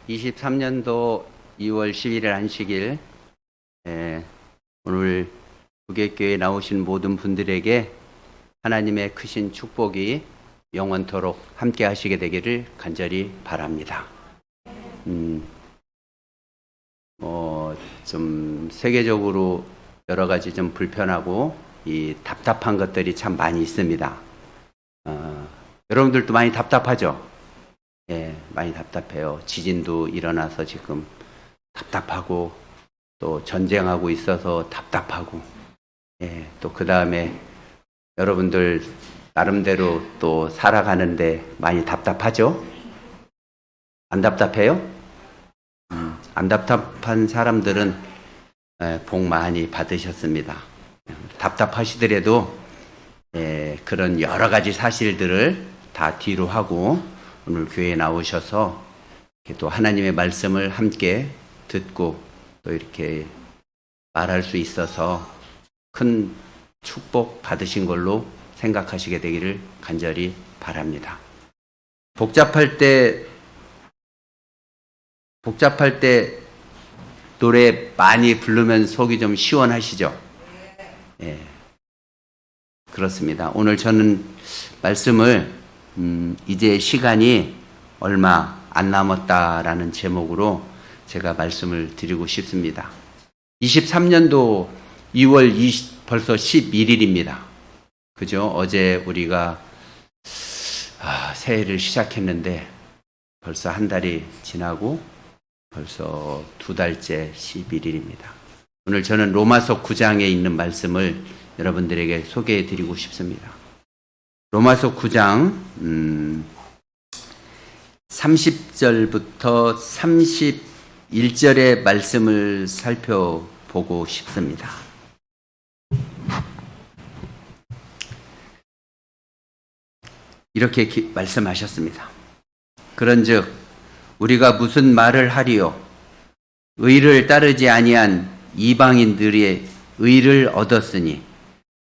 23년도 2월 11일 안식일, 오늘 부객교회에 나오신 모든 분들에게 하나님의 크신 축복이 영원토록 함께 하시게 되기를 간절히 바랍니다. 좀 세계적으로 여러 가지 좀 불편하고 이 답답한 것들이 참 많이 있습니다. 여러분들도 많이 답답하죠? 예, 많이 답답해요. 지진도 일어나서 지금 답답하고, 또 전쟁하고 있어서 답답하고, 예, 또 그 다음에 여러분들 나름대로 또 살아가는데 많이 답답하죠? 안 답답해요? 안 답답한 사람들은 복 많이 받으셨습니다. 답답하시더라도 그런 여러 가지 사실들을 다 뒤로 하고 오늘 교회에 나오셔서 또 하나님의 말씀을 함께 듣고 또 이렇게 말할 수 있어서 큰 축복 받으신 걸로 생각하시게 되기를 간절히 바랍니다. 복잡할 때 노래 많이 부르면 속이 좀 시원하시죠? 예, 그렇습니다. 오늘 저는 말씀을 이제 시간이 얼마 안 남았다라는 제목으로 제가 말씀을 드리고 싶습니다. 23년도 2월 벌써 11일입니다. 그죠? 어제 우리가 새해를 시작했는데 벌써 한 달이 지나고 벌써 두 달째 11일입니다. 오늘 저는 로마서 9장에 있는 말씀을 여러분들에게 소개해 드리고 싶습니다. 로마서 9장 30절부터 31절의 말씀을 살펴보고 싶습니다. 이렇게 말씀하셨습니다. 그런즉 우리가 무슨 말을 하리요? 의를 따르지 아니한 이방인들의 의를 얻었으니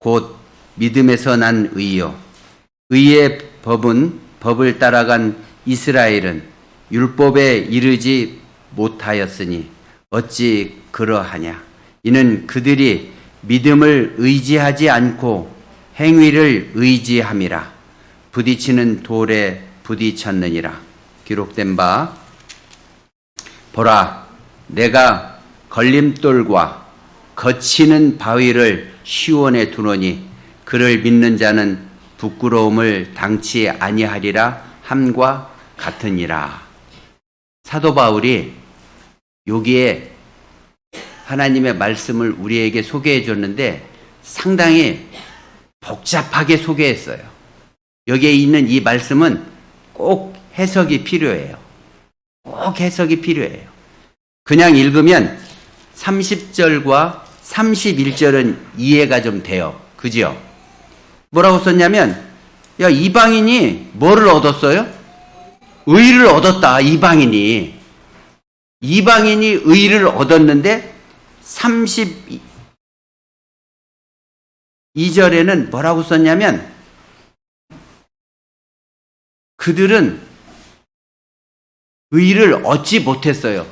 곧 믿음에서 난 의요. 의의 법은 법을 따라간 이스라엘은 율법에 이르지 못하였으니 어찌 그러하냐? 이는 그들이 믿음을 의지하지 않고 행위를 의지함이라. 부딪히는 돌에 부딪혔느니라. 기록된 바 보라, 내가 걸림돌과 거치는 바위를 시온에 두노니 그를 믿는 자는 부끄러움을 당치 아니하리라 함과 같으니라. 사도 바울이 여기에 하나님의 말씀을 우리에게 소개해 줬는데 상당히 복잡하게 소개했어요. 여기에 있는 이 말씀은 꼭 해석이 필요해요. 꼭 해석이 필요해요. 그냥 읽으면 30절과 31절은 이해가 좀 돼요. 그죠? 뭐라고 썼냐면, 야, 이방인이 뭐를 얻었어요? 의를 얻었다, 이방인이. 이방인이 의를 얻었는데 32절에는 뭐라고 썼냐면, 그들은 의를 얻지 못했어요.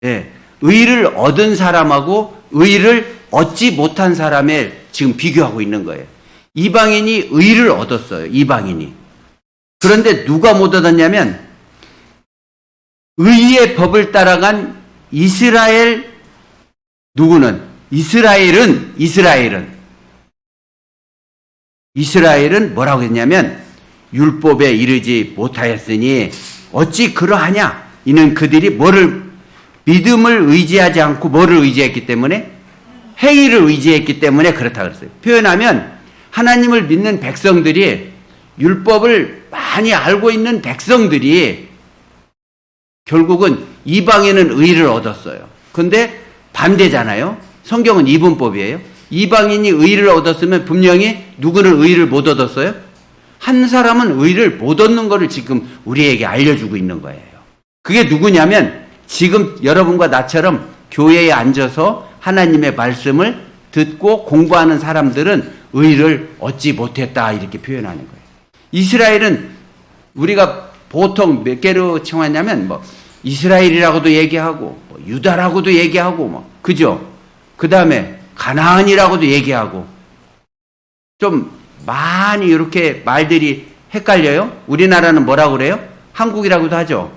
예, 의를 얻은 사람하고 의를 얻지 못한 사람의 지금 비교하고 있는 거예요. 이방인이 의를 얻었어요. 이방인이. 그런데 누가 못 얻었냐면 의의 법을 따라간 이스라엘 누구는? 이스라엘은 뭐라고 했냐면 율법에 이르지 못하였으니 어찌 그러하냐? 이는 그들이 믿음을 의지하지 않고 뭐를 의지했기 때문에? 행위를 의지했기 때문에 그렇다 그랬어요. 표현하면 하나님을 믿는 백성들이, 율법을 많이 알고 있는 백성들이 결국은 이방인은 의를 얻었어요. 근데 반대잖아요. 성경은 이분법이에요. 이방인이 의를 얻었으면 분명히 누구는 의를 못 얻었어요? 한 사람은 의를 못 얻는 것을 지금 우리에게 알려주고 있는 거예요. 그게 누구냐면 지금 여러분과 나처럼 교회에 앉아서 하나님의 말씀을 듣고 공부하는 사람들은 의를 얻지 못했다 이렇게 표현하는 거예요. 이스라엘은 우리가 보통 몇 개로 청하냐면 이스라엘이라고도 얘기하고 뭐 유다라고도 얘기하고 뭐 그죠? 그 다음에 가나안이라고도 얘기하고 좀 많이 이렇게 말들이 헷갈려요. 우리나라는 뭐라고 그래요? 한국이라고도 하죠.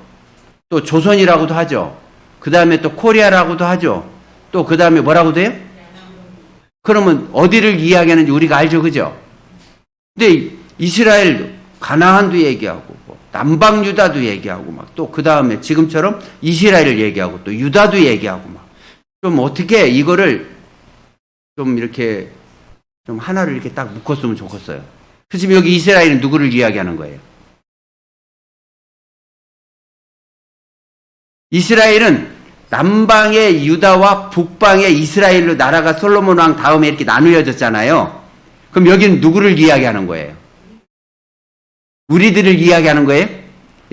또 조선이라고도 하죠. 그 다음에 또 코리아라고도 하죠. 또 그 다음에 뭐라고도 해요? 그러면 어디를 이야기하는지 우리가 알죠, 그죠? 근데 이스라엘, 가나안도 얘기하고 뭐 남방 유다도 얘기하고 막 또 그 다음에 지금처럼 이스라엘을 얘기하고 또 유다도 얘기하고 막 좀 어떻게 이거를 좀 이렇게 좀 하나를 이렇게 딱 묶었으면 좋겠어요. 그래서 지금 여기 이스라엘은 누구를 이야기하는 거예요? 이스라엘은 남방의 유다와 북방의 이스라엘로 나라가 솔로몬 왕 다음에 이렇게 나누어졌잖아요. 그럼 여기는 누구를 이야기하는 거예요? 우리들을 이야기하는 거예요?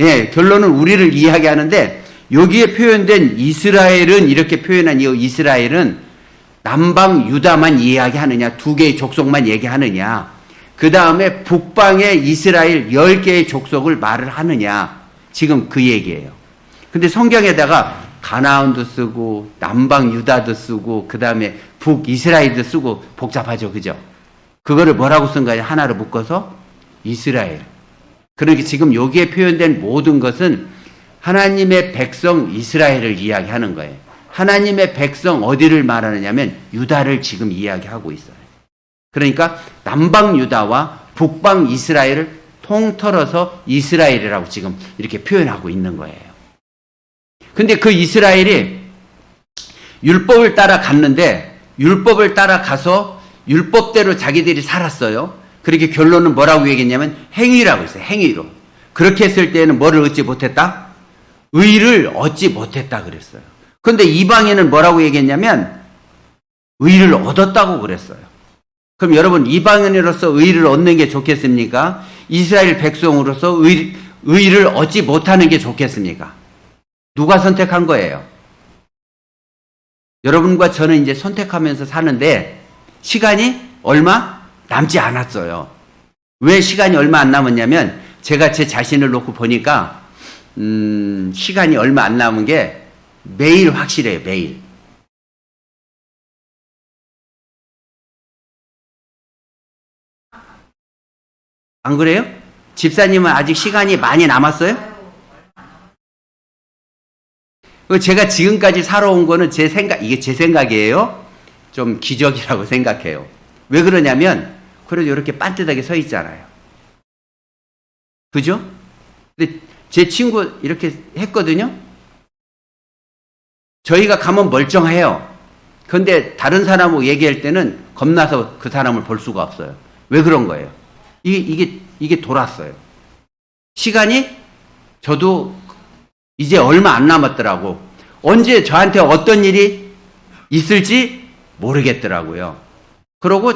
예, 결론은 우리를 이야기하는데 여기에 표현된 이스라엘은 이렇게 표현한 이 이스라엘은 남방 유다만 이야기하느냐, 두 개의 족속만 얘기하느냐, 그 다음에 북방의 이스라엘 10개의 족속을 말을 하느냐, 지금 그 얘기예요. 근데 성경에다가 가나안도 쓰고 남방 유다도 쓰고 그 다음에 북이스라엘도 쓰고 복잡하죠, 그죠? 그거를 뭐라고 쓴가요? 하나로 묶어서 이스라엘. 그러니까 지금 여기에 표현된 모든 것은 하나님의 백성 이스라엘을 이야기하는 거예요. 하나님의 백성 어디를 말하느냐면 유다를 지금 이야기하고 있어요. 그러니까 남방 유다와 북방 이스라엘을 통틀어서 이스라엘이라고 지금 이렇게 표현하고 있는 거예요. 근데 그 이스라엘이 율법을 따라 갔는데 율법을 따라 가서 율법대로 자기들이 살았어요. 그렇게 결론은 뭐라고 얘기했냐면 행위라고 했어요. 행위로. 그렇게 했을 때는 뭐를 얻지 못했다? 의를 얻지 못했다 그랬어요. 그런데 이방인은 뭐라고 얘기했냐면 의를 얻었다고 그랬어요. 그럼 여러분 이방인으로서 의를 얻는 게 좋겠습니까? 이스라엘 백성으로서 의를 얻지 못하는 게 좋겠습니까? 누가 선택한 거예요? 여러분과 저는 이제 선택하면서 사는데 시간이 얼마 남지 않았어요. 왜 시간이 얼마 안 남았냐면 제가 제 자신을 놓고 보니까 시간이 얼마 안 남은 게 매일 확실해요. 매일. 안 그래요? 집사님은 아직 시간이 많이 남았어요? 제가 지금까지 살아온 거는 이게 제 생각이에요. 좀 기적이라고 생각해요. 왜 그러냐면, 그래도 이렇게 반듯하게 서 있잖아요. 그죠? 근데 제 친구 이렇게 했거든요? 저희가 가면 멀쩡해요. 근데 다른 사람하고 얘기할 때는 겁나서 그 사람을 볼 수가 없어요. 왜 그런 거예요? 이게 돌았어요. 시간이 저도 이제 얼마 안 남았더라고. 언제 저한테 어떤 일이 있을지 모르겠더라고요. 그러고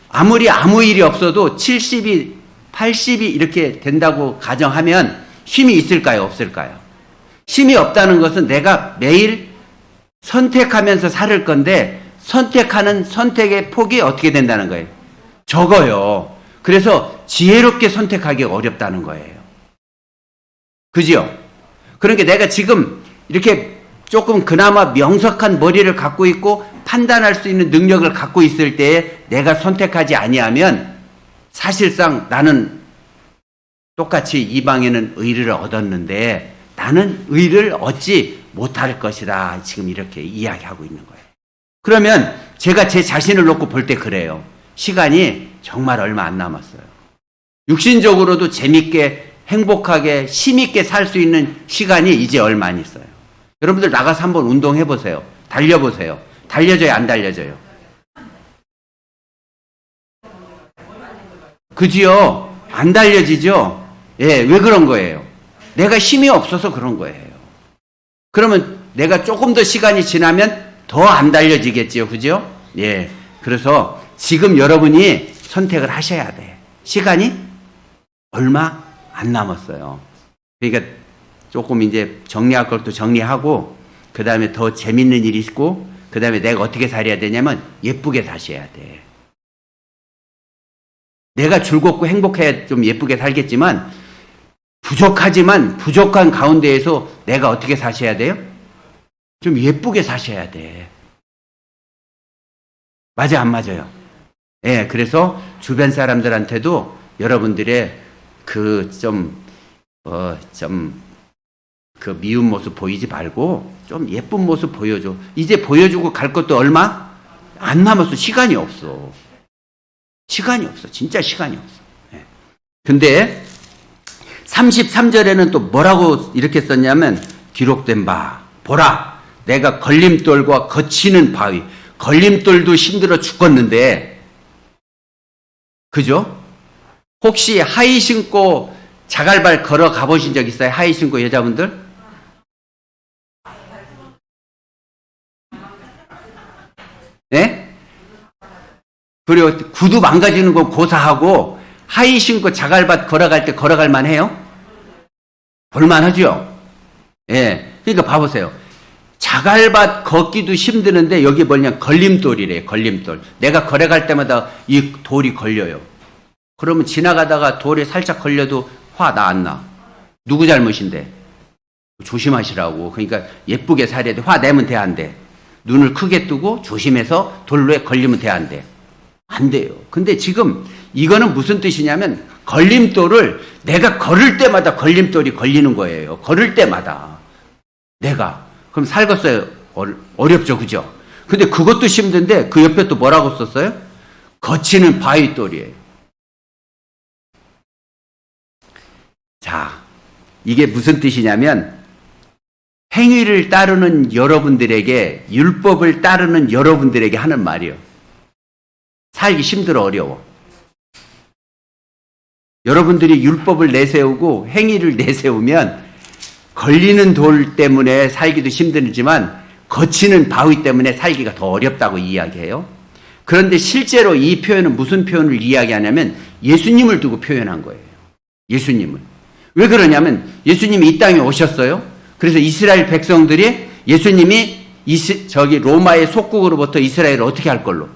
아무리 아무 일이 없어도 70이, 80이 이렇게 된다고 가정하면 힘이 있을까요? 없을까요? 힘이 없다는 것은 내가 매일 선택하면서 살 건데 선택하는 선택의 폭이 어떻게 된다는 거예요? 적어요. 그래서 지혜롭게 선택하기가 어렵다는 거예요. 그죠? 그러니까 내가 지금 이렇게 조금 그나마 명석한 머리를 갖고 있고 판단할 수 있는 능력을 갖고 있을 때에 내가 선택하지 아니하면 사실상 나는 똑같이 이방에는 의를 얻었는데 나는 의를 얻지 못할 것이다. 지금 이렇게 이야기하고 있는 거예요. 그러면 제가 제 자신을 놓고 볼 때 그래요. 시간이 정말 얼마 안 남았어요. 육신적으로도 재밌게 행복하게 힘있게 살 수 있는 시간이 이제 얼마 안 있어요. 여러분들 나가서 한번 운동해 보세요. 달려보세요. 달려져요, 안 달려져요? 그지요? 안 달려지죠? 예, 왜 그런 거예요? 내가 힘이 없어서 그런 거예요. 그러면 내가 조금 더 시간이 지나면 더 안 달려지겠지요, 그죠? 예, 그래서 지금 여러분이 선택을 하셔야 돼. 시간이 얼마 안 남았어요. 그러니까 조금 이제 정리할 것도 정리하고, 그 다음에 더 재밌는 일이 있고, 그 다음에 내가 어떻게 살아야 되냐면 예쁘게 사셔야 돼. 내가 즐겁고 행복해야 좀 예쁘게 살겠지만 부족하지만 부족한 가운데에서 내가 어떻게 사셔야 돼요? 좀 예쁘게 사셔야 돼. 맞아, 안 맞아요? 예, 그래서 주변 사람들한테도 여러분들의 그 미운 모습 보이지 말고 좀 예쁜 모습 보여줘. 이제 보여주고 갈 것도 얼마 안 남았어. 시간이 없어. 시간이 없어. 진짜 시간이 없어. 예. 근데 33절에는 또 뭐라고 이렇게 썼냐면 기록된 바 보라 내가 걸림돌과 거치는 바위 걸림돌도 힘들어 죽겠는데 그죠? 혹시 하이 신고 자갈발 걸어 가보신 적 있어요? 하이 신고 여자분들? 네? 그리고 구두 망가지는 거 고사하고 하이 신고 자갈밭 걸어갈 때 걸어갈 만해요? 볼만하죠? 예. 그러니까 봐보세요. 자갈밭 걷기도 힘드는데 여기 뭐냐 걸림돌이래요. 걸림돌. 내가 걸어갈 때마다 이 돌이 걸려요. 그러면 지나가다가 돌에 살짝 걸려도 화 나 안 나? 누구 잘못인데? 조심하시라고. 그러니까 예쁘게 살아야 돼. 화 내면 돼, 안 돼? 눈을 크게 뜨고 조심해서 돌로에 걸리면 돼, 안 돼? 안 돼요. 근데 지금 이거는 무슨 뜻이냐면 걸림돌을 내가 걸을 때마다 걸림돌이 걸리는 거예요. 걸을 때마다. 내가. 그럼 살겠어요? 어렵죠. 그죠? 근데 그것도 힘든데 그 옆에 또 뭐라고 썼어요? 거치는 바위돌이에요. 자, 이게 무슨 뜻이냐면 행위를 따르는 여러분들에게 율법을 따르는 여러분들에게 하는 말이에요. 살기 힘들어 어려워. 여러분들이 율법을 내세우고 행위를 내세우면 걸리는 돌 때문에 살기도 힘들지만 거치는 바위 때문에 살기가 더 어렵다고 이야기해요. 그런데 실제로 이 표현은 무슨 표현을 이야기하냐면 예수님을 두고 표현한 거예요. 예수님을. 왜 그러냐면 예수님이 이 땅에 오셨어요. 그래서 이스라엘 백성들이 예수님이 로마의 속국으로부터 이스라엘을 어떻게 할 걸로?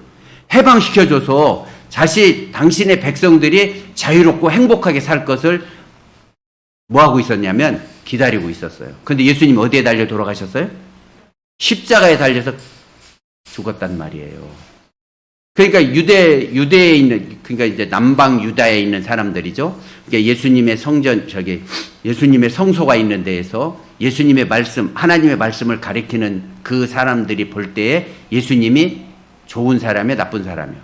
해방시켜줘서 당신의 백성들이 자유롭고 행복하게 살 것을 뭐하고 있었냐면 기다리고 있었어요. 근데 예수님 어디에 달려 돌아가셨어요? 십자가에 달려서 죽었단 말이에요. 그러니까 유대에 있는, 그러니까 이제 남방 유다에 있는 사람들이죠. 그러니까 예수님의 성소가 있는 데에서 예수님의 말씀, 하나님의 말씀을 가리키는 그 사람들이 볼 때에 예수님이 좋은 사람이에요, 나쁜 사람이에요?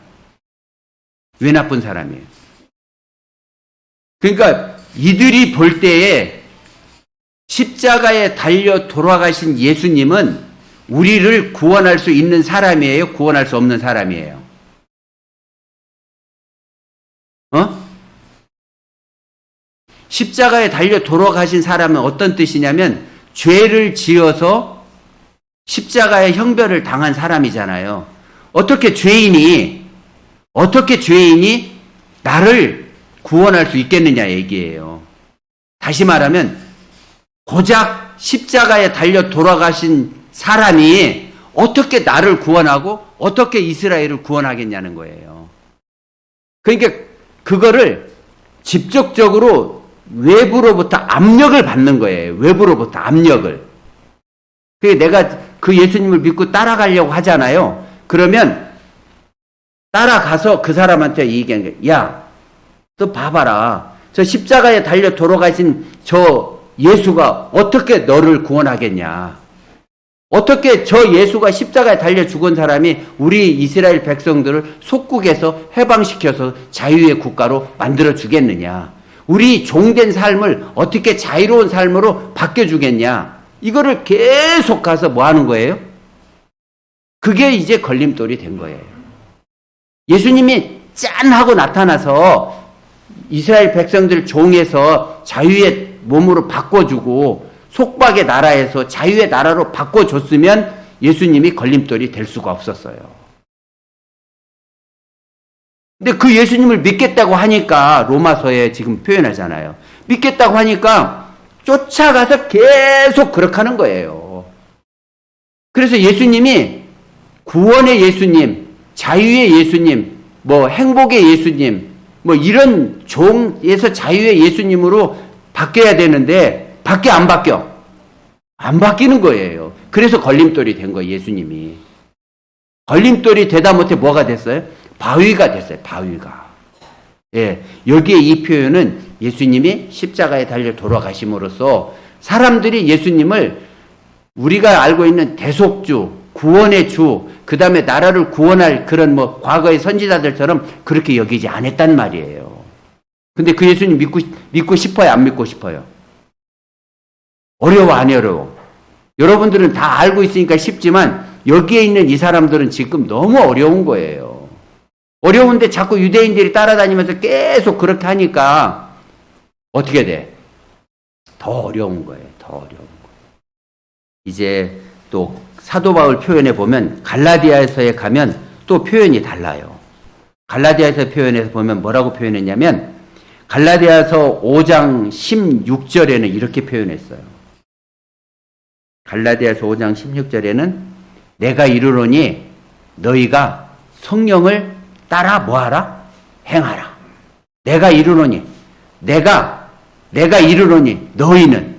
왜 나쁜 사람이에요? 그러니까 이들이 볼 때에 십자가에 달려 돌아가신 예수님은 우리를 구원할 수 있는 사람이에요? 구원할 수 없는 사람이에요? 십자가에 달려 돌아가신 사람은 어떤 뜻이냐면 죄를 지어서 십자가의 형벌을 당한 사람이잖아요. 어떻게 죄인이 나를 구원할 수 있겠느냐 얘기예요. 다시 말하면 고작 십자가에 달려 돌아가신 사람이 어떻게 나를 구원하고 어떻게 이스라엘을 구원하겠냐는 거예요. 그러니까 그거를 직접적으로 외부로부터 압력을 받는 거예요. 외부로부터 압력을. 내가 그 예수님을 믿고 따라가려고 하잖아요. 그러면 따라가서 그 사람한테 얘기하는 거예요. 야, 너 봐봐라. 저 십자가에 달려 돌아가신 저 예수가 어떻게 너를 구원하겠냐. 어떻게 저 예수가 십자가에 달려 죽은 사람이 우리 이스라엘 백성들을 속국에서 해방시켜서 자유의 국가로 만들어 주겠느냐. 우리 종된 삶을 어떻게 자유로운 삶으로 바뀌어주겠냐. 이거를 계속 가서 뭐 하는 거예요? 그게 이제 걸림돌이 된 거예요. 예수님이 짠 하고 나타나서 이스라엘 백성들 종에서 자유의 몸으로 바꿔주고 속박의 나라에서 자유의 나라로 바꿔줬으면 예수님이 걸림돌이 될 수가 없었어요. 근데 그 예수님을 믿겠다고 하니까 로마서에 지금 표현하잖아요. 믿겠다고 하니까 쫓아가서 계속 그렇게 하는 거예요. 그래서 예수님이 구원의 예수님, 자유의 예수님, 행복의 예수님, 이런 종에서 자유의 예수님으로 바뀌어야 되는데 바뀌어 안 바뀌어? 안 바뀌는 거예요. 그래서 걸림돌이 된 거예요. 예수님이. 걸림돌이 되다 못해 뭐가 됐어요? 바위가 됐어요. 바위가. 예, 여기에 이 표현은 예수님이 십자가에 달려 돌아가심으로써 사람들이 예수님을 우리가 알고 있는 대속주, 구원의 주, 그 다음에 나라를 구원할 그런 뭐 과거의 선지자들처럼 그렇게 여기지 않았단 말이에요. 근데 그 예수님 믿고 싶어요? 안 믿고 싶어요? 어려워, 안 어려워? 여러분들은 다 알고 있으니까 쉽지만 여기에 있는 이 사람들은 지금 너무 어려운 거예요. 어려운데 자꾸 유대인들이 따라다니면서 계속 그렇게 하니까 어떻게 돼? 더 어려운 거예요. 더 어려운 거예요. 이제 또 사도 바울 표현에 보면 갈라디아서에 가면 또 표현이 달라요. 갈라디아서 표현에서 보면 뭐라고 표현했냐면 갈라디아서 5장 16절에는 이렇게 표현했어요. 갈라디아서 5장 16절에는 내가 이르노니 너희가 성령을 따라 뭐하라? 행하라. 내가 이르노니 내가 이르노니 너희는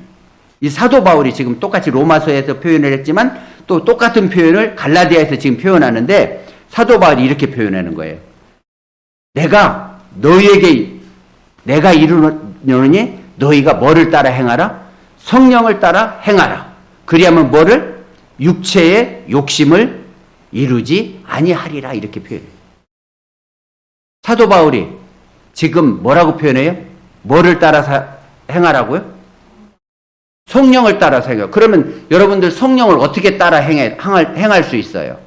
이 사도 바울이 지금 똑같이 로마서에서 표현을 했지만 또 똑같은 표현을 갈라디아에서 지금 표현하는데 사도 바울이 이렇게 표현하는 거예요. 내가 이르노니 너희가 뭐를 따라 행하라? 성령을 따라 행하라. 그리하면 뭐를? 육체의 욕심을 이루지 아니하리라 이렇게 표현해요. 사도 바울이 지금 뭐라고 표현해요? 뭐를 따라서 행하라고요? 성령을 따라서 행해요. 그러면 여러분들 성령을 어떻게 따라 행할 수 있어요?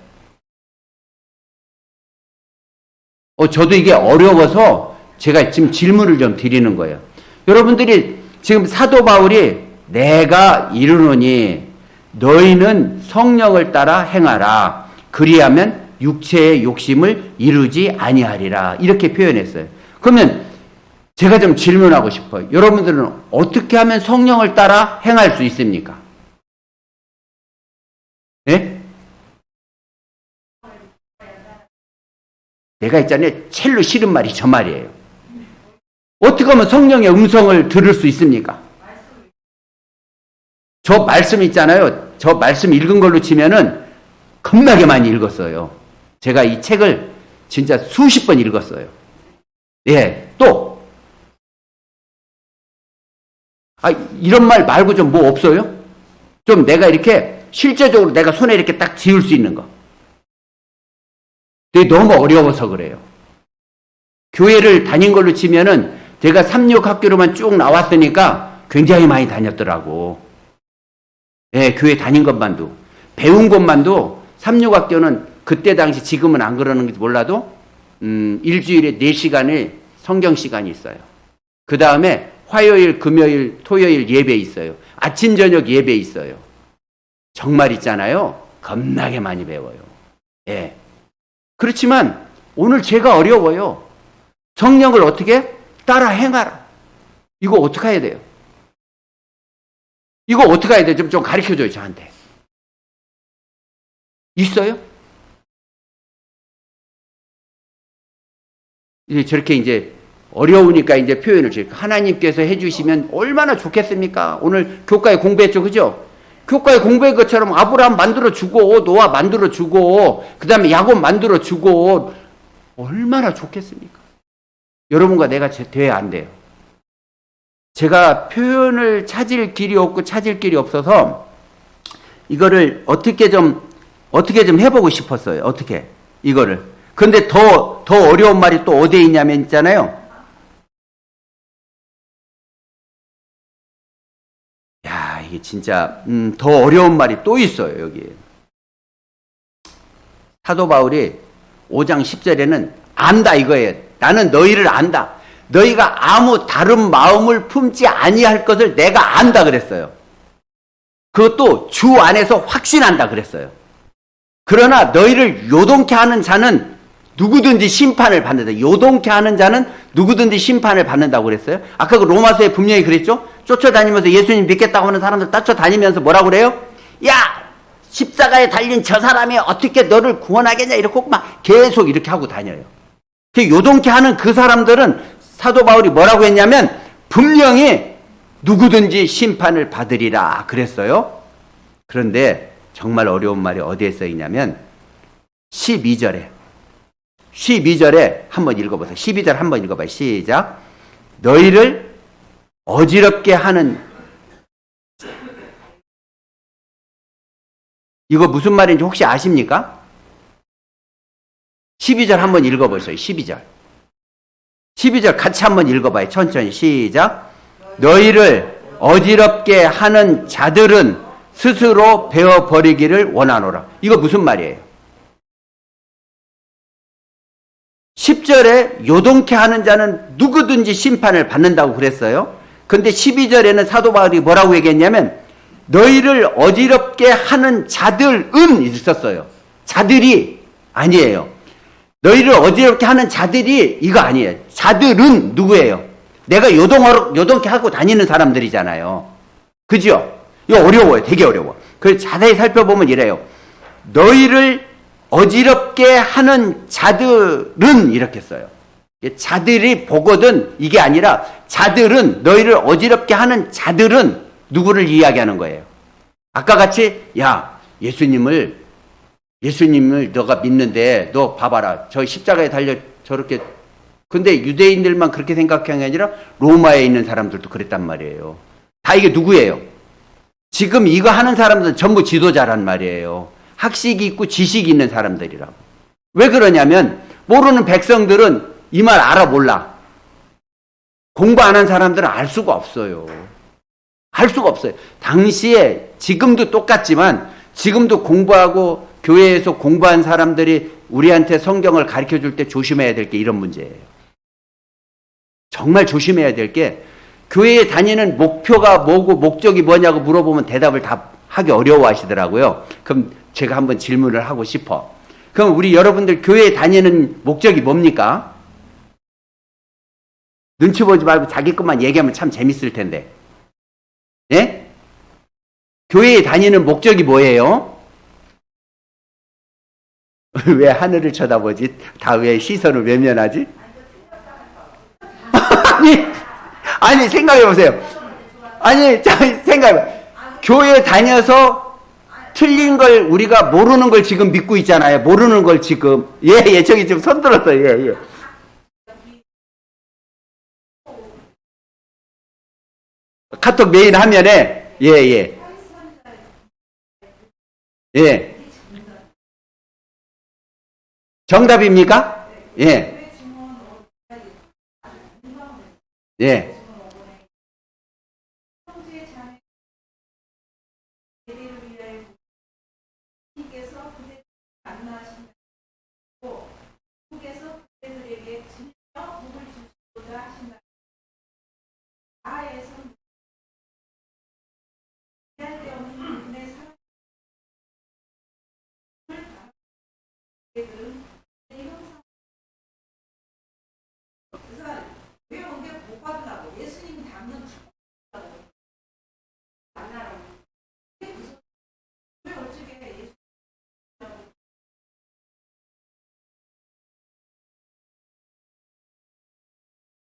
저도 이게 어려워서 제가 지금 질문을 좀 드리는 거예요. 여러분들이 지금 사도 바울이 내가 이르노니 너희는 성령을 따라 행하라. 그리하면 육체의 욕심을 이루지 아니하리라. 이렇게 표현했어요. 그러면 제가 좀 질문하고 싶어요. 여러분들은 어떻게 하면 성령을 따라 행할 수 있습니까? 예? 내가 있잖아요. 첼로 싫은 말이 저 말이에요. 어떻게 하면 성령의 음성을 들을 수 있습니까? 저 말씀 있잖아요. 저 말씀 읽은 걸로 치면은 겁나게 많이 읽었어요. 제가 이 책을 진짜 수십 번 읽었어요. 예, 또 이런 말 말고 좀 뭐 없어요? 좀 내가 이렇게 실제적으로 내가 손에 이렇게 딱 지을 수 있는 거. 근데 너무 어려워서 그래요. 교회를 다닌 걸로 치면은 제가 3, 6 학교로만 쭉 나왔으니까 굉장히 많이 다녔더라고. 예, 교회 다닌 것만도. 배운 것만도 3, 6 학교는 그때 당시 지금은 안 그러는지 몰라도 일주일에 4시간의 성경 시간이 있어요. 그 다음에 화요일, 금요일, 토요일 예배 있어요. 아침, 저녁 예배 있어요. 정말 있잖아요. 겁나게 많이 배워요. 예. 그렇지만 오늘 제가 어려워요. 성령을 어떻게 따라 행하라. 이거 어떻게 해야 돼요? 이거 어떻게 해야 돼요? 좀 가르쳐줘요, 저한테. 있어요? 이제 저렇게 이제 어려우니까 이제 표현을 줘요. 하나님께서 해주시면 얼마나 좋겠습니까? 오늘 교과에 공부했죠, 그죠? 교과에 공부한 것처럼 아브라함 만들어주고, 노아 만들어주고, 그 다음에 야곱 만들어주고, 얼마나 좋겠습니까? 여러분과 내가 돼야 안 돼요. 제가 표현을 찾을 길이 없고 찾을 길이 없어서 이거를 어떻게 좀 해보고 싶었어요. 어떻게? 이거를. 근데 더 어려운 말이 또 어디에 있냐면 있잖아요. 야, 이게 진짜, 더 어려운 말이 또 있어요, 여기에. 사도 바울이 5장 10절에는 안다 이거예요. 나는 너희를 안다. 너희가 아무 다른 마음을 품지 아니할 것을 내가 안다 그랬어요. 그것도 주 안에서 확신한다 그랬어요. 그러나 너희를 요동케 하는 자는 누구든지 심판을 받는다. 요동케 하는 자는 누구든지 심판을 받는다고 그랬어요. 아까 그 로마서에 분명히 그랬죠. 쫓아다니면서 예수님 믿겠다고 하는 사람들 쫓아다니면서 뭐라고 그래요? 야, 십자가에 달린 저 사람이 어떻게 너를 구원하겠냐 이렇게 막 계속 이렇게 하고 다녀요. 요동케 하는 그 사람들은 사도 바울이 뭐라고 했냐면 분명히 누구든지 심판을 받으리라 그랬어요. 그런데 정말 어려운 말이 어디에 써 있냐면 12절에 한번 읽어보세요. 12절 한번 읽어봐요. 시작. 너희를 어지럽게 하는, 이거 무슨 말인지 혹시 아십니까? 12절 한번 읽어보세요. 12절 같이 한번 읽어봐요. 천천히 시작. 너희를 어지럽게 하는 자들은 스스로 베어버리기를 원하노라. 이거 무슨 말이에요? 10절에 요동케 하는 자는 누구든지 심판을 받는다고 그랬어요. 근데 12절에는 사도 바울이 뭐라고 얘기했냐면 너희를 어지럽게 하는 자들은 있었어요. 자들이 아니에요. 너희를 어지럽게 하는 자들이 이거 아니에요. 자들은 누구예요? 내가 요동케 하고 다니는 사람들이잖아요. 그죠? 이거 어려워요. 되게 어려워. 그래서 자세히 살펴보면 이래요. 너희를 어지럽게 하는 자들은 이렇게 써요. 자들이 보거든 이게 아니라 자들은, 너희를 어지럽게 하는 자들은 누구를 이야기하는 거예요? 아까 같이 야 예수님을 너가 믿는데 너 봐봐라 저 십자가에 달려 저렇게, 근데 유대인들만 그렇게 생각하는 게 아니라 로마에 있는 사람들도 그랬단 말이에요. 다 이게 누구예요? 지금 이거 하는 사람들은 전부 지도자란 말이에요. 학식이 있고 지식이 있는 사람들이라고. 왜 그러냐면 모르는 백성들은 이 말 알아 몰라. 공부 안 한 사람들은 알 수가 없어요. 할 수가 없어요. 당시에 지금도 똑같지만 지금도 공부하고 교회에서 공부한 사람들이 우리한테 성경을 가르쳐 줄 때 조심해야 될 게 이런 문제예요. 정말 조심해야 될 게 교회에 다니는 목표가 뭐고 목적이 뭐냐고 물어보면 대답을 다 하기 어려워하시더라고요. 그럼 제가 한번 질문을 하고 싶어. 그럼 우리 여러분들 교회에 다니는 목적이 뭡니까? 눈치 보지 말고 자기 것만 얘기하면 참 재밌을 텐데. 예? 교회에 다니는 목적이 뭐예요? 왜 하늘을 쳐다보지? 다 왜 시선을 외면하지? 아니 생각해보세요. 아니 생각해봐요. 교회 다녀서 틀린 걸 우리가 모르는 걸 지금 믿고 있잖아요. 모르는 걸 지금. 예, 저기 지금 손 들었어요. 예. 카톡 메인 화면에 예. 정답입니까? 예.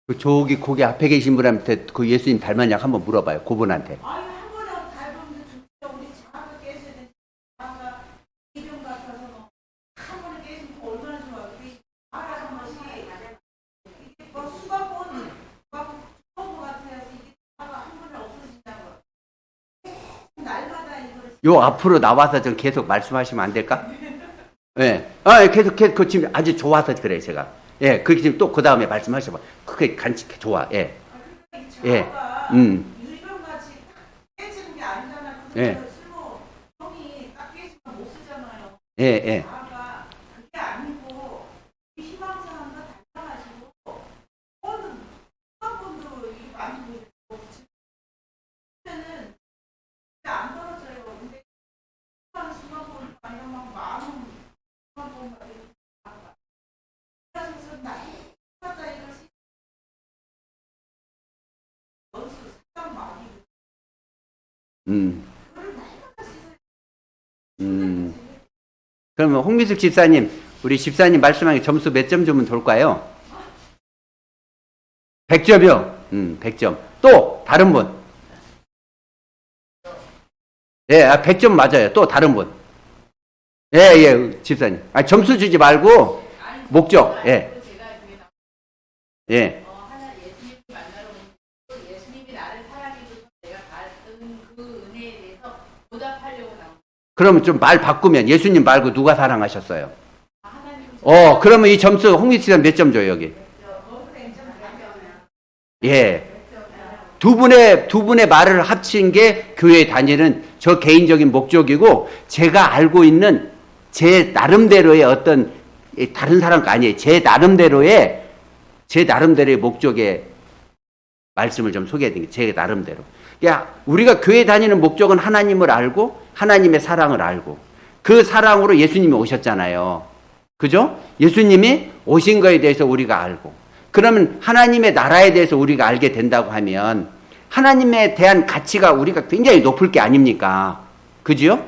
그 저기 거기 앞에 계신 분한테 그 예수님 닮았냐 한번 물어봐요. 그분한테. 아니 한 번이라도 닮으면 좋죠. 우리 자가 깨셔야 돼. 자가 이름 같아서 한 번에 깨시면 얼마나 좋아요. 우리 알아서 것이 이게 뭐 수박은 수박 같아서 이게 자가 한 번에 없어진다고. 날마다 이걸. 요 앞으로 나와서 좀 계속 말씀하시면 안 될까? 예. 아 계속 그 지금 아주 좋아서 그래 제가. 예, 그렇게 지금 또 그 다음에 말씀하셔봐. 그게 간직해 좋아. 예. 예. 유리병같이 깨지는 게 아니잖아. 예. 쓸모 형이 딱 깨지면 못 쓰잖아요. 예. 그게 아니고 희망사항과 달라가지고 수학본도 이거 아니고 그때는 안 떨어져요. 근데 수학본 아니면 막 많은 수학본 그러면 홍미숙 집사님, 우리 집사님 말씀하기 점수 몇 점 주면 좋을까요? 100점이요. 100점. 또 다른 분. 예, 100점 맞아요. 또 다른 분. 예, 예, 집사님. 아, 점수 주지 말고, 목적, 예. 예. 예수님 만나러 온 예수님이 나를 사랑해줘서 내가 받은 그 은혜에 대해서 보답하려고 나온. 그러면 좀 말 바꾸면 예수님 말고 누가 사랑하셨어요? 하나님. 그러면 이 점수 홍미수 씨는 몇 점 줘요, 여기? 예. 두 분의 말을 합친 게 교회에 다니는 저 개인적인 목적이고, 제가 알고 있는 제 나름대로의 어떤, 다른 사람과 아니에요. 제 나름대로의 목적의 말씀을 좀 소개해 드릴게요. 제 나름대로. 야, 우리가 교회 다니는 목적은 하나님을 알고, 하나님의 사랑을 알고, 그 사랑으로 예수님이 오셨잖아요. 그죠? 예수님이 오신 거에 대해서 우리가 알고, 그러면 하나님의 나라에 대해서 우리가 알게 된다고 하면 하나님에 대한 가치가 우리가 굉장히 높을 게 아닙니까? 그죠?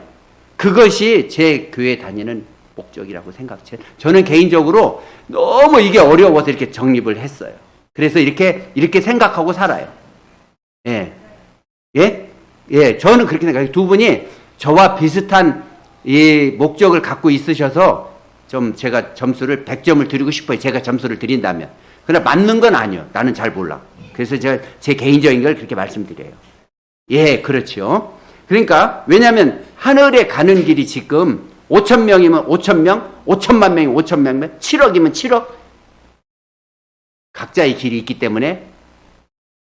그것이 제 교회 다니는 목적이라고 생각해요. 저는 개인적으로 너무 이게 어려워서 이렇게 정립을 했어요. 그래서 이렇게 생각하고 살아요. 예. 예? 예, 저는 그렇게 생각해요. 두 분이 저와 비슷한 이 목적을 갖고 있으셔서 좀 제가 점수를 100점을 드리고 싶어요. 제가 점수를 드린다면. 그러나 맞는 건 아니에요. 나는 잘 몰라. 그래서 제가 제 개인적인 걸 그렇게 말씀드려요. 예, 그렇죠. 그러니까 왜냐하면 하늘에 가는 길이 지금 5,000명이면 5,000명, 5천만 명이면 5천만 7억이면 7억. 각자의 길이 있기 때문에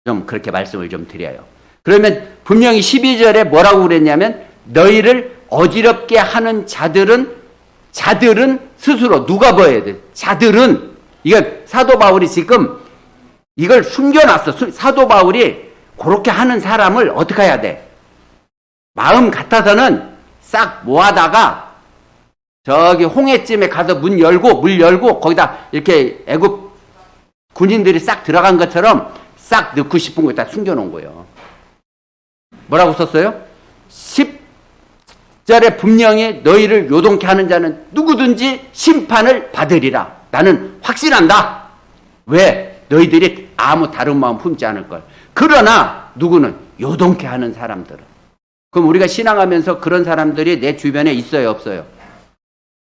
좀 그렇게 말씀을 좀 드려요. 그러면 분명히 12절에 뭐라고 그랬냐면 너희를 어지럽게 하는 자들은 스스로 누가 보여야 돼? 자들은 이거 사도 바울이 지금 이걸 숨겨놨어. 사도 바울이 그렇게 하는 사람을 어떻게 해야 돼? 마음 같아서는 싹 모아다가 저기 홍해쯤에 가서 물 열고 거기다 이렇게 애굽 군인들이 싹 들어간 것처럼 싹 넣고 싶은 거 다 숨겨놓은 거예요. 뭐라고 썼어요? 10절에 분명히 너희를 요동케 하는 자는 누구든지 심판을 받으리라. 나는 확신한다. 왜? 너희들이 아무 다른 마음 품지 않을 걸. 그러나 누구는 요동케 하는 사람들은. 그럼 우리가 신앙하면서 그런 사람들이 내 주변에 있어요, 없어요?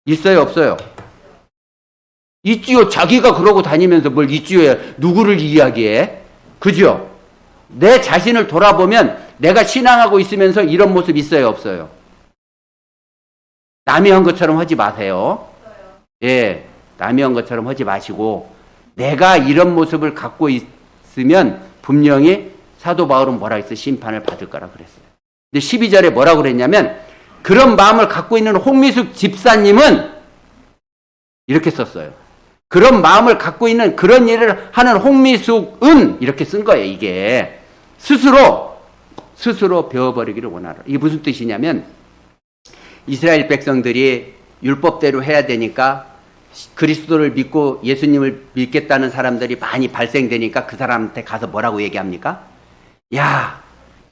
있어요, 없어요? 있지요. 자기가 그러고 다니면서 뭘 있지요. 누구를 이야기해? 그죠? 내 자신을 돌아보면 내가 신앙하고 있으면서 이런 모습 있어요, 없어요? 남이 한 것처럼 하지 마세요. 예, 남이 한 것처럼 하지 마시고 내가 이런 모습을 갖고 있으면 분명히 사도 바울은 뭐라 했어요? 심판을 받을 거라 그랬어요. 근데 12절에 뭐라고 그랬냐면 그런 마음을 갖고 있는 홍미숙 집사님은 이렇게 썼어요. 그런 마음을 갖고 있는 그런 일을 하는 홍미숙은 이렇게 쓴 거예요. 이게 스스로 배워버리기를 원하라. 이게 무슨 뜻이냐면 이스라엘 백성들이 율법대로 해야 되니까 그리스도를 믿고 예수님을 믿겠다는 사람들이 많이 발생되니까 그 사람한테 가서 뭐라고 얘기합니까? 야,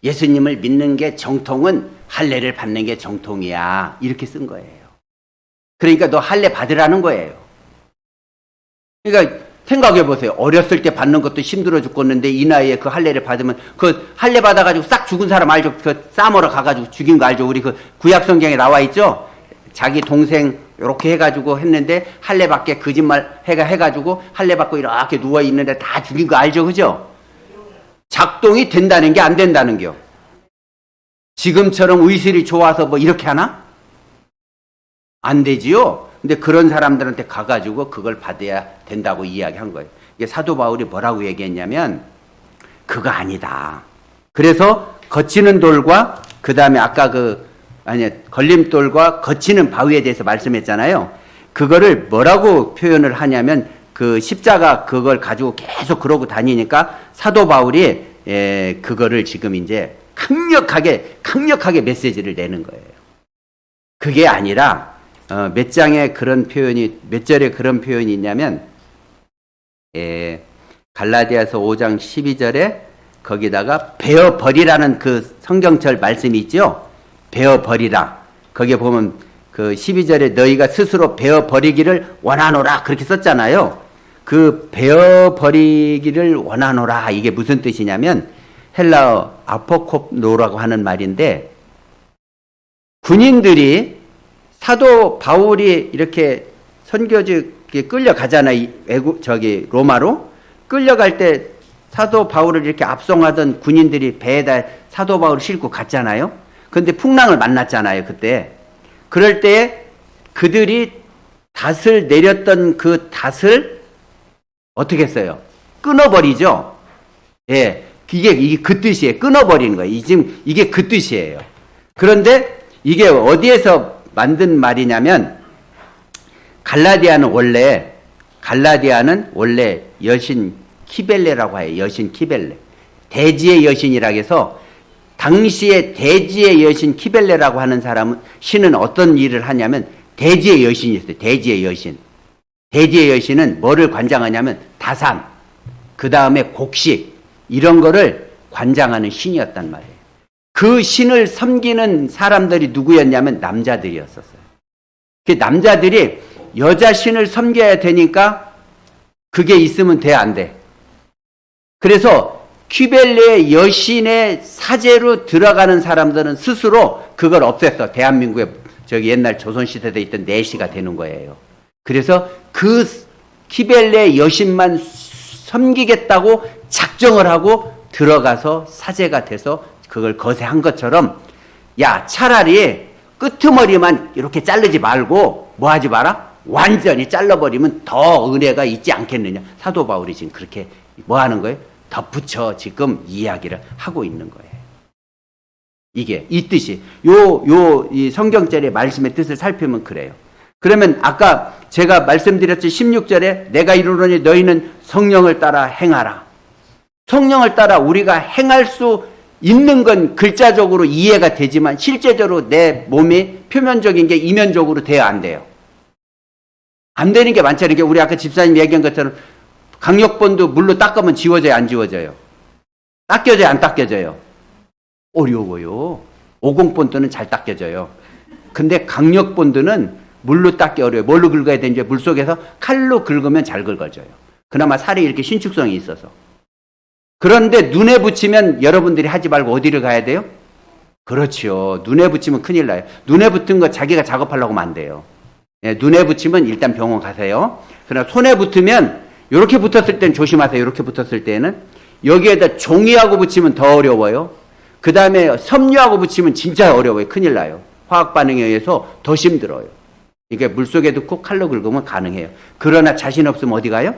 예수님을 믿는 게 정통은 할례를 받는 게 정통이야. 이렇게 쓴 거예요. 그러니까 너 할례 받으라는 거예요. 그러니까 생각해 보세요. 어렸을 때 받는 것도 힘들어 죽겠는데 이 나이에 그 할례를 받으면 그 할례 받아가지고 싹 죽은 사람 알죠? 그 싸먹으러 가가지고 죽인 거 알죠? 우리 그 구약 성경에 나와 있죠? 자기 동생 이렇게 해가지고 했는데 할례 받게 거짓말 해가지고 할례 받고 이렇게 누워 있는데 다 죽인 거 알죠? 그죠? 작동이 된다는 게 안 된다는 겨. 지금처럼 의술이 좋아서 뭐 이렇게 하나? 안 되지요? 근데 그런 사람들한테 가가지고 그걸 받아야 된다고 이야기한 거예요. 이게 사도 바울이 뭐라고 얘기했냐면 그거 아니다. 그래서 거치는 돌과 그 다음에 아까 걸림돌과 거치는 바위에 대해서 말씀했잖아요. 그거를 뭐라고 표현을 하냐면 그 십자가 그걸 가지고 계속 그러고 다니니까 사도 바울이 그거를 지금 이제 강력하게 메시지를 내는 거예요. 그게 아니라 몇 장에 그런 표현이 몇 절에 그런 표현이 있냐면 갈라디아서 5장 12절에 거기다가 베어버리라는 그 성경절 말씀이 있죠. 베어버리라. 거기에 보면 그 12절에 너희가 스스로 베어버리기를 원하노라 그렇게 썼잖아요. 그 베어버리기를 원하노라 이게 무슨 뜻이냐면 헬라어 아포콥노라고 하는 말인데 군인들이 사도 바울이 이렇게 선교지에 끌려가잖아요. 로마로. 끌려갈 때 사도 바울을 이렇게 압송하던 군인들이 배에다 사도 바울을 싣고 갔잖아요. 그런데 풍랑을 만났잖아요, 그때. 그럴 때 그들이 닷을 내렸던 그 닷을 어떻게 했어요? 끊어버리죠? 예. 이게 그 뜻이에요. 끊어버리는 거예요. 지금 이게 그 뜻이에요. 그런데 이게 어디에서 만든 말이냐면, 갈라디아는 원래 여신 키벨레라고 해요. 여신 키벨레. 대지의 여신이라고 해서, 당시에 대지의 여신 키벨레라고 하는 사람은, 신은 어떤 일을 하냐면, 대지의 여신이었어요. 대지의 여신. 대지의 여신은 뭐를 관장하냐면, 다산, 그 다음에 곡식, 이런 거를 관장하는 신이었단 말이에요. 그 신을 섬기는 사람들이 누구였냐면 남자들이었었어요. 그 남자들이 여자 신을 섬겨야 되니까 그게 있으면 돼, 안 돼? 그래서 퀴벨레의 여신의 사제로 들어가는 사람들은 스스로 그걸 없앴어. 대한민국에 옛날 조선시대에 있던 내시가 되는 거예요. 그래서 그 퀴벨레의 여신만 섬기겠다고 작정을 하고 들어가서 사제가 돼서 그걸 거세한 것처럼, 야, 차라리 끄트머리만 이렇게 자르지 말고 뭐 하지 마라? 완전히 잘라버리면 더 은혜가 있지 않겠느냐. 사도 바울이 지금 그렇게 뭐 하는 거예요? 덧붙여 지금 이야기를 하고 있는 거예요. 이게 이 뜻이 이 성경절의 말씀의 뜻을 살피면 그래요. 그러면 아까 제가 말씀드렸지 16절에 내가 이르노니 너희는 성령을 따라 행하라. 성령을 따라 우리가 행할 수 있는 건 글자적으로 이해가 되지만 실제적으로 내 몸이 표면적인 게 이면적으로 돼야 안 돼요. 안 되는 게 많잖아요. 우리 아까 집사님 얘기한 것처럼 강력본도 물로 닦으면 지워져요, 안 지워져요? 닦여져요, 안 닦여져요? 어려워요. 오공본드는 잘 닦여져요. 근데 강력본드는 물로 닦기 어려워요. 뭘로 긁어야 되는지 물속에서 칼로 긁으면 잘 긁어져요. 그나마 살이 이렇게 신축성이 있어서. 그런데 눈에 붙이면 여러분들이 하지 말고 어디를 가야 돼요? 그렇죠. 눈에 붙이면 큰일 나요. 눈에 붙은 거 자기가 작업하려고 하면 안 돼요. 예, 눈에 붙이면 일단 병원 가세요. 그러나 손에 붙으면 이렇게 붙었을 때는 조심하세요. 이렇게 붙었을 때는. 여기에다 종이하고 붙이면 더 어려워요. 그 다음에 섬유하고 붙이면 진짜 어려워요. 큰일 나요. 화학 반응에 의해서 더 힘들어요. 이게 물속에 넣고 칼로 긁으면 가능해요. 그러나 자신 없으면 어디 가요?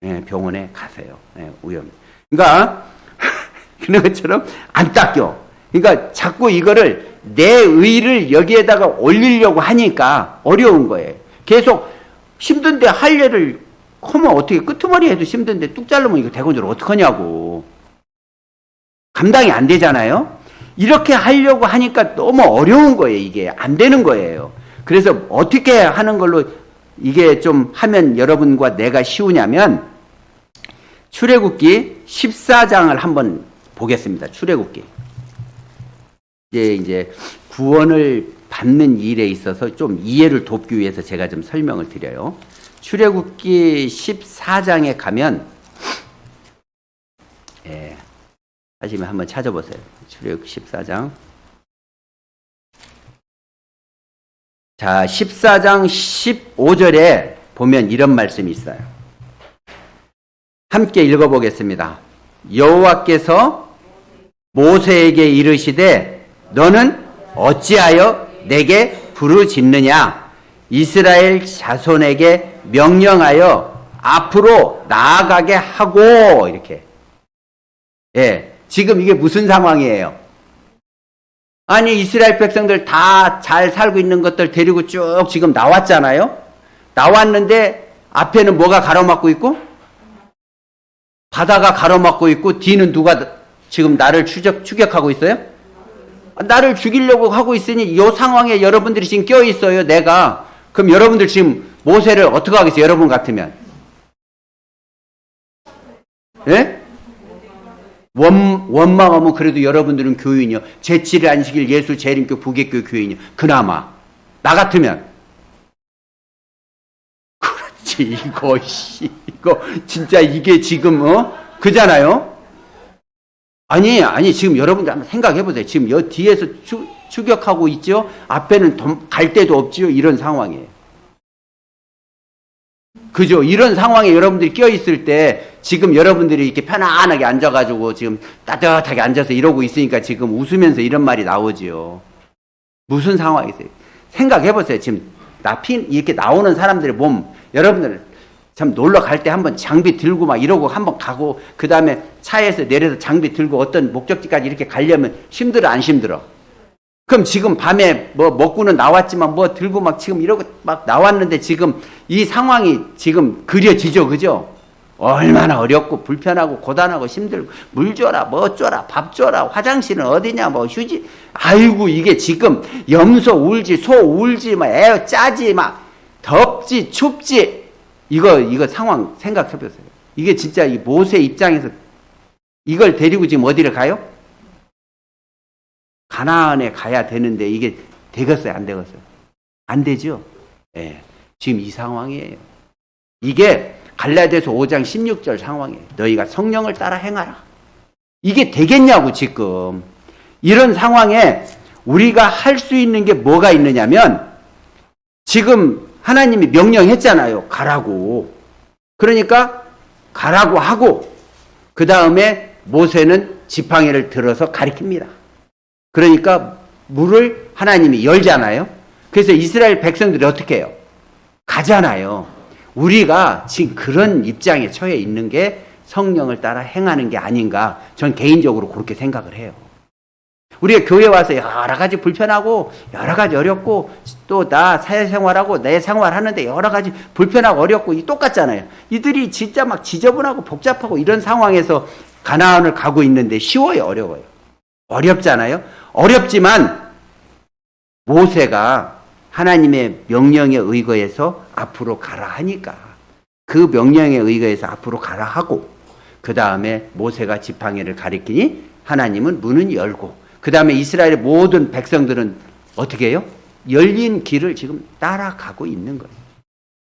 예, 병원에 가세요. 예, 위험해. 그러니까 그런 것처럼 안 닦여. 그러니까 자꾸 이거를 내 의를 여기에다가 올리려고 하니까 어려운 거예요. 계속 힘든데 할 일을 하면 어떻게 끄트머리 해도 힘든데 뚝 자르면 이거 대건조를 어떡하냐고. 감당이 안 되잖아요. 이렇게 하려고 하니까 너무 어려운 거예요. 이게 안 되는 거예요. 그래서 어떻게 하는 걸로 이게 좀 하면 여러분과 내가 쉬우냐면 출애굽기 14장을 한번 보겠습니다. 출애굽기. 이제 구원을 받는 일에 있어서 좀 이해를 돕기 위해서 제가 좀 설명을 드려요. 출애굽기 14장에 가면 하시면 한번 찾아보세요. 출애굽기 14장. 자, 14장 15절에 보면 이런 말씀이 있어요. 함께 읽어보겠습니다. 여호와께서 모세에게 이르시되 너는 어찌하여 내게 부르짖느냐? 이스라엘 자손에게 명령하여 앞으로 나아가게 하고 이렇게. 예, 지금 이게 무슨 상황이에요? 아니 이스라엘 백성들 다 잘 살고 있는 것들 데리고 쭉 지금 나왔잖아요. 나왔는데 앞에는 뭐가 가로막고 있고 바다가 가로막고 있고 뒤는 누가 지금 나를 추격하고 있어요? 나를 죽이려고 하고 있으니 이 상황에 여러분들이 지금 껴있어요. 내가. 그럼 여러분들 지금 모세를 어떻게 하겠어요? 여러분 같으면. 예? 원망하면 그래도 여러분들은 교인이요. 제7일 안식일 예수 재림교 부개교 교인이요. 그나마. 나 같으면. 그렇지. 이거 진짜 이게 지금 그잖아요. 아니 지금 여러분들 한번 생각해 보세요. 지금 뒤에서 추격하고 있죠. 앞에는 갈 데도 없지요. 이런 상황이에요. 그죠? 이런 상황에 여러분들이 껴있을 때 지금 여러분들이 이렇게 편안하게 앉아가지고 지금 따뜻하게 앉아서 이러고 있으니까 지금 웃으면서 이런 말이 나오지요. 무슨 상황이세요? 생각해보세요. 지금 이렇게 나오는 사람들의 몸, 여러분들 참 놀러 갈 때 한번 장비 들고 막 이러고 한번 가고, 그 다음에 차에서 내려서 장비 들고 어떤 목적지까지 이렇게 가려면 힘들어, 안 힘들어? 그럼 지금 밤에 뭐 먹고는 나왔지만 뭐 들고 막 지금 이러고 막 나왔는데 지금 이 상황이 지금 그려지죠, 그죠? 얼마나 어렵고 불편하고 고단하고 힘들고, 물 줘라, 뭐 어쩌라, 밥 줘라, 화장실은 어디냐, 뭐 휴지, 아이고 이게 지금 염소 울지, 소 울지, 막 애 짜지, 막 덥지, 춥지, 이거 상황 생각해 보세요. 이게 진짜 이 모세 입장에서 이걸 데리고 지금 어디를 가요? 가나안에 가야 되는데 이게 되겠어요, 안 되겠어요? 안 되죠. 예, 지금 이 상황이에요. 이게 갈라디아서 5장 16절 상황이에요. 너희가 성령을 따라 행하라. 이게 되겠냐고 지금. 이런 상황에 우리가 할 수 있는 게 뭐가 있느냐면, 지금 하나님이 명령했잖아요. 가라고. 그러니까 가라고 하고, 그 다음에 모세는 지팡이를 들어서 가리킵니다. 그러니까 물을 하나님이 열잖아요. 그래서 이스라엘 백성들이 어떻게 해요? 가잖아요. 우리가 지금 그런 입장에 처해 있는 게 성령을 따라 행하는 게 아닌가, 전 개인적으로 그렇게 생각을 해요. 우리가 교회 와서 여러 가지 불편하고 여러 가지 어렵고, 또 나 사회생활하고 내 생활하는데 여러 가지 불편하고 어렵고 똑같잖아요. 이들이 진짜 막 지저분하고 복잡하고 이런 상황에서 가나안을 가고 있는데 쉬워요, 어려워요? 어렵잖아요. 어렵지만 모세가 하나님의 명령에 의거해서 앞으로 가라 하니까 그 명령에 의거해서 앞으로 가라 하고, 그 다음에 모세가 지팡이를 가리키니 하나님은 문은 열고, 그 다음에 이스라엘의 모든 백성들은 어떻게 해요? 열린 길을 지금 따라가고 있는 거예요.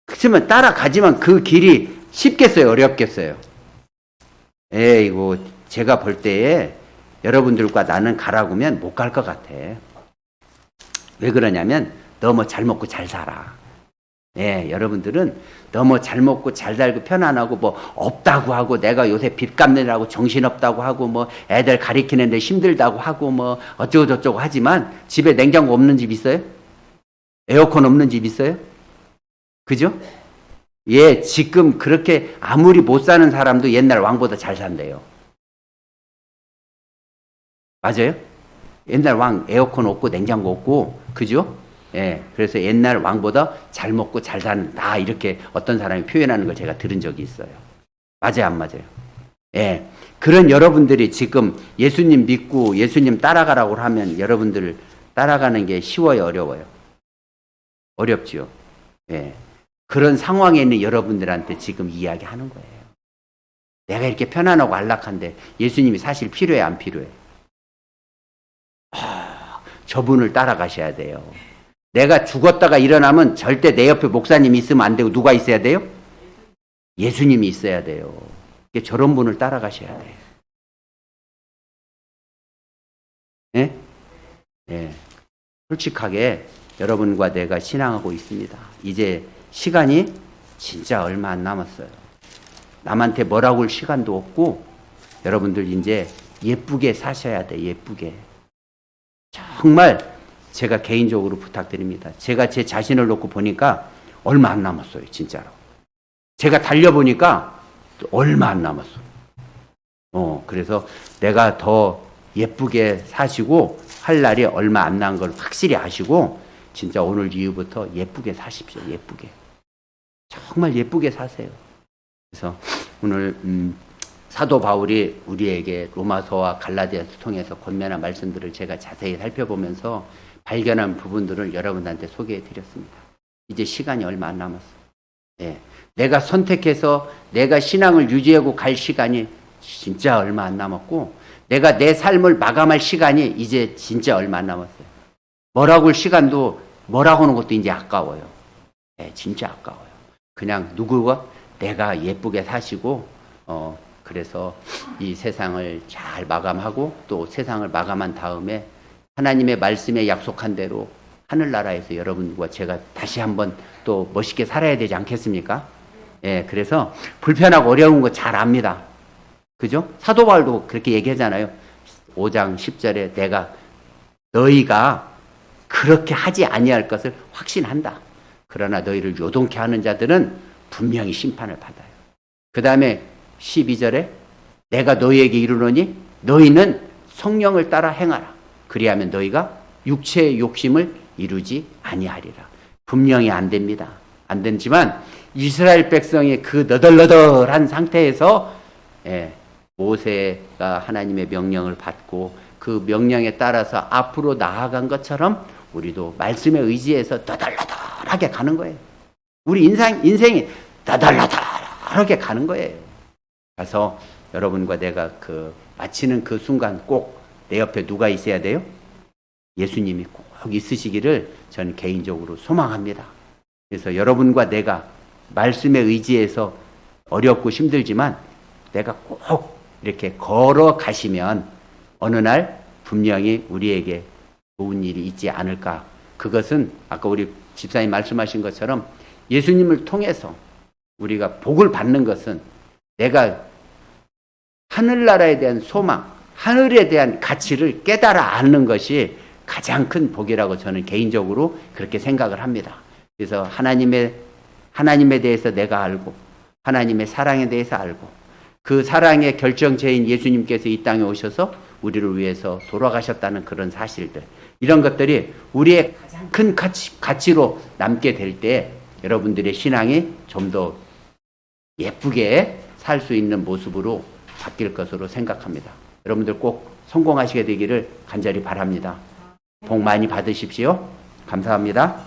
그렇지만 따라가지만 그 길이 쉽겠어요, 어렵겠어요? 이거 제가 볼 때에 여러분들과 나는 가라고 하면 못 갈 것 같아. 왜 그러냐면 너무 잘 먹고 잘 살아. 여러분들은 너무 잘 먹고 잘 살고 편안하고 뭐 없다고 하고, 내가 요새 빚 갚느라고 정신없다고 하고, 뭐 애들 가리키는데 힘들다고 하고, 뭐 어쩌고 저쩌고 하지만 집에 냉장고 없는 집 있어요? 에어컨 없는 집 있어요? 그죠? 지금 그렇게 아무리 못 사는 사람도 옛날 왕보다 잘 산대요. 맞아요? 옛날 왕 에어컨 없고 냉장고 없고, 그죠? 그래서 옛날 왕보다 잘 먹고 잘 산다, 이렇게 어떤 사람이 표현하는 걸 제가 들은 적이 있어요. 맞아요, 안 맞아요? 그런 여러분들이 지금 예수님 믿고 예수님 따라가라고 하면 여러분들 따라가는 게 쉬워요, 어려워요? 어렵지요. 그런 상황에 있는 여러분들한테 지금 이야기하는 거예요. 내가 이렇게 편안하고 안락한데 예수님이 사실 필요해, 안 필요해? 저분을 따라가셔야 돼요. 내가 죽었다가 일어나면 절대 내 옆에 목사님이 있으면 안 되고, 누가 있어야 돼요? 예수님이 있어야 돼요. 저런 분을 따라가셔야 돼요. 솔직하게 여러분과 내가 신앙하고 있습니다. 이제 시간이 진짜 얼마 안 남았어요. 남한테 뭐라고 할 시간도 없고, 여러분들 이제 예쁘게 사셔야 돼, 예쁘게. 정말 제가 개인적으로 부탁드립니다. 제가 제 자신을 놓고 보니까 얼마 안 남았어요, 진짜로. 제가 달려보니까 얼마 안 남았어요. 그래서 내가 더 예쁘게 사시고 할 날이 얼마 안 남은 걸 확실히 아시고, 진짜 오늘 이후부터 예쁘게 사십시오, 예쁘게. 정말 예쁘게 사세요. 그래서 오늘 사도 바울이 우리에게 로마서와 갈라디아서 통해서 권면한 말씀들을 제가 자세히 살펴보면서 발견한 부분들을 여러분한테 소개해 드렸습니다. 이제 시간이 얼마 안 남았어요. 내가 선택해서 내가 신앙을 유지하고 갈 시간이 진짜 얼마 안 남았고, 내가 내 삶을 마감할 시간이 이제 진짜 얼마 안 남았어요. 뭐라고 할 시간도, 뭐라고 하는 것도 이제 아까워요. 진짜 아까워요. 그냥 누구가 내가 예쁘게 사시고, 그래서 이 세상을 잘 마감하고, 또 세상을 마감한 다음에 하나님의 말씀에 약속한 대로 하늘나라에서 여러분과 제가 다시 한번 또 멋있게 살아야 되지 않겠습니까? 예, 그래서 불편하고 어려운 거 잘 압니다. 그죠? 사도 바울도 그렇게 얘기하잖아요. 5장 10절에 내가 너희가 그렇게 하지 아니할 것을 확신한다. 그러나 너희를 요동케 하는 자들은 분명히 심판을 받아요. 그 다음에 12절에 내가 너희에게 이르노니 너희는 성령을 따라 행하라. 그리하면 너희가 육체의 욕심을 이루지 아니하리라. 분명히 안 됩니다. 안 되지만 이스라엘 백성의 그 너덜너덜한 상태에서 모세가 하나님의 명령을 받고 그 명령에 따라서 앞으로 나아간 것처럼 우리도 말씀에 의지해서 너덜너덜하게 가는 거예요. 우리 인생이 너덜너덜하게 가는 거예요. 그래서 여러분과 내가 마치는 그 순간 꼭 내 옆에 누가 있어야 돼요? 예수님이 꼭 있으시기를 저는 개인적으로 소망합니다. 그래서 여러분과 내가 말씀에 의지해서 어렵고 힘들지만 내가 꼭 이렇게 걸어가시면 어느 날 분명히 우리에게 좋은 일이 있지 않을까. 그것은 아까 우리 집사님 말씀하신 것처럼 예수님을 통해서 우리가 복을 받는 것은 내가 하늘나라에 대한 소망, 하늘에 대한 가치를 깨달아 아는 것이 가장 큰 복이라고 저는 개인적으로 그렇게 생각을 합니다. 그래서 하나님에 대해서 내가 알고 하나님의 사랑에 대해서 알고 그 사랑의 결정체인 예수님께서 이 땅에 오셔서 우리를 위해서 돌아가셨다는 그런 사실들, 이런 것들이 우리의 가장 큰 가치로 남게 될 때 여러분들의 신앙이 좀 더 예쁘게 살 수 있는 모습으로 바뀔 것으로 생각합니다. 여러분들 꼭 성공하시게 되기를 간절히 바랍니다. 복 많이 받으십시오. 감사합니다.